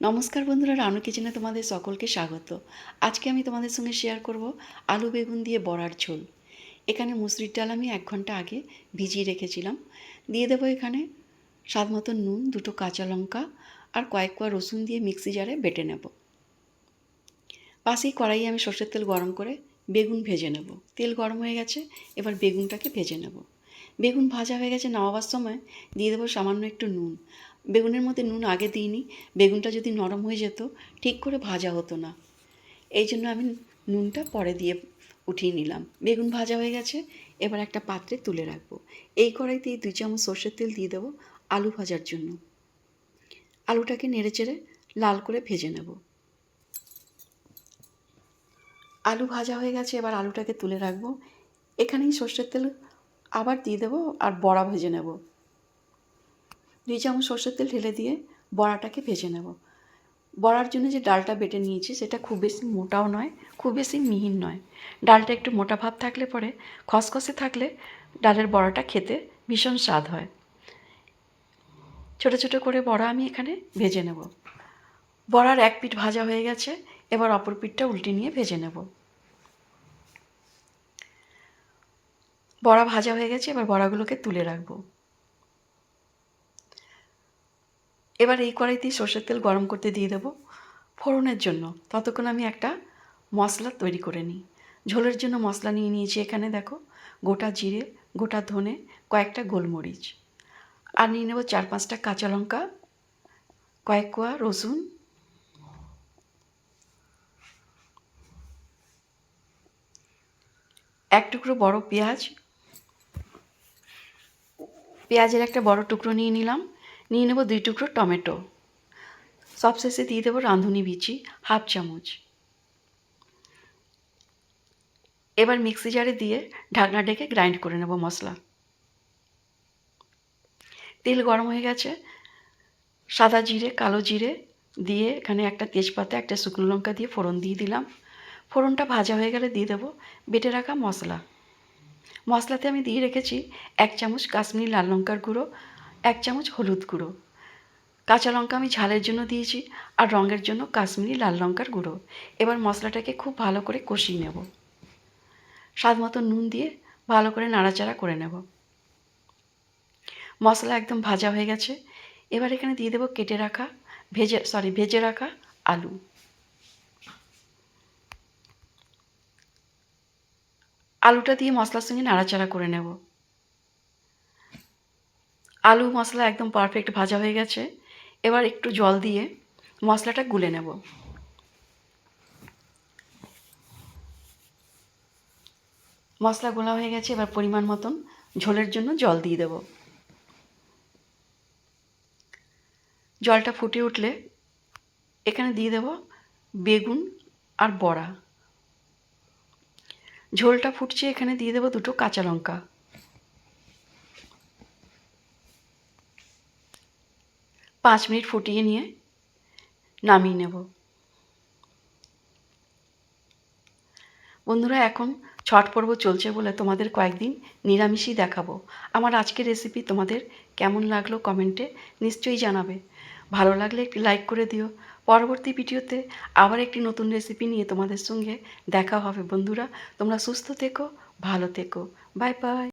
নমস্কার বন্ধুরা, রানু কিচেনে তোমাদের সকলকে স্বাগত। আজকে আমি তোমাদের সঙ্গে শেয়ার করব আলু বেগুন দিয়ে বড়ার ঝোল। এখানে মুসুরির ডাল আমি 1 ঘন্টা আগে ভিজিয়ে রেখেছিলাম। দিয়ে দেবো এখানে স্বাদ মতো নুন, 2টো কাঁচা লঙ্কা আর কয়েক কোয়া রসুন দিয়ে মিক্সি জারে বেটে নেব। পাশেই কড়াইয়ে আমি সর্ষের তেল গরম করে বেগুন ভেজে নেব। তেল গরম হয়ে গেছে, এবার বেগুনটাকে ভেজে নেব। বেগুন ভাজা হয়ে গেছে, নামাবার সময় দিয়ে দেবো সামান্য একটু নুন। বেগুনের মধ্যে নুন আগে দিইনি, বেগুনটা যদি নরম হয়ে যেত ঠিক করে ভাজা হতো না, এই জন্য আমি নুনটা পরে দিয়ে উঠিয়ে নিলাম। বেগুন ভাজা হয়ে গেছে, এবার একটা পাত্রে তুলে রাখবো। এই কড়াইতেই 2 চামচ সর্ষের তেল দিয়ে দেবো আলু ভাজার জন্য। আলুটাকে নেড়েচেড়ে লাল করে ভেজে নেব। আলু ভাজা হয়ে গেছে, এবার আলুটাকে তুলে রাখবো। এখানেই সর্ষের তেল আবার দিয়ে দেবো আর বড়া ভেজে নেব। 2 চামচ সর্ষের তেল ঢেলে দিয়ে বড়াটাকে ভেজে নেব। বড়ার জন্য যে ডালটা বেটে নিয়েছি সেটা খুব বেশি মোটাও নয়, খুব বেশি মিহিন নয়। ডালটা একটু মোটা ভাব থাকলে পরে, খসখসে থাকলে ডালের বড়াটা খেতে ভীষণ স্বাদ হয়। ছোট ছোট করে বড়া আমি এখানে ভেজে নেব। বড়ার এক পিঠ ভাজা হয়ে গেছে, এবার অপর পিঠটা উল্টে নিয়ে ভেজে নেব। বড়া ভাজা হয়ে গেছে, এবার বড়াগুলোকে তুলে রাখবো। এবার এই কড়াইতেই সর্ষের তেল গরম করতে দিয়ে দেবো ফোড়নের জন্য। ততক্ষণ আমি একটা মশলা তৈরি করে নিই। ঝোলের জন্য মশলা নিয়ে নিয়েছি এখানে, দেখো, গোটা জিরে, গোটা ধনে, কয়েকটা গোলমরিচ, আর নিয়ে নেব 4-5টা কাঁচা লঙ্কা, কয়েক কোয়া রসুন, এক টুকরো বড় পেঁয়াজ, পেঁয়াজের একটা বড় টুকরো নিয়ে নিলাম। নিয়ে নেব 2 টুকরো টমেটো। সবশেষে দিয়ে দেবো রাঁধুনি বিচি 1/2 চামচ। এবার মিক্সি জারে দিয়ে ঢাকনা ঢেকে গ্রাইন্ড করে নেব মশলা। তেল গরম হয়ে গেছে, সাদা জিরে, কালো জিরে দিয়ে এখানে একটা তেজপাতা, একটা শুকনো লঙ্কা দিয়ে ফোড়ন দিয়ে দিলাম। ফোড়নটা ভাজা হয়ে গেলে দিয়ে দেবো বেটে রাখা মশলা। মশলাতে আমি দিয়ে রেখেছি 1 চামচ কাশ্মীরি লাল লঙ্কার গুঁড়ো, 1 চামচ হলুদ গুঁড়ো। কাঁচা লঙ্কা আমি ঝালের জন্য দিয়েছি, আর রঙের জন্য কাশ্মীরি লাল লঙ্কার গুঁড়ো। এবার মশলাটাকে খুব ভালো করে কষিয়ে নেব। স্বাদ মতো নুন দিয়ে ভালো করে নাড়াচাড়া করে নেব। মশলা একদম ভাজা হয়ে গেছে, এবার এখানে দিয়ে দেবো ভেজে রাখা আলু। আলুটা দিয়ে মশলার সঙ্গে নাড়াচাড়া করে নেব। আলু মশলা একদম পারফেক্ট ভাজা হয়ে গেছে, এবার একটু জল দিয়ে মশলাটা গুলে নেব। মশলা গোলা হয়ে গেছে, এবার পরিমাণ মতন ঝোলের জন্য জল দিয়ে দেব। জলটা ফুটে উঠলে এখানে দিয়ে দেব বেগুন আর বড়া। ঝোলটা ফুটছে, এখানে দিয়ে দেবো 2টো কাঁচা লঙ্কা। 5 মিনিট ফুটিয়ে নিয়ে নামিয়ে নেব। বন্ধুরা, এখন ছট পর্ব চলছে বলে তোমাদের কয়েকদিন নিরামিষই দেখাবো। আমার আজকের রেসিপি তোমাদের কেমন লাগলো কমেন্টে নিশ্চয়ই জানাবে। ভালো লাগলে একটি লাইক করে দিও। পরবর্তী ভিডিওতে আবার একটি নতুন রেসিপি নিয়ে তোমাদের সঙ্গে দেখা হবে। বন্ধুরা, তোমরা সুস্থ থেকো, ভালো থেকো। Bye bye.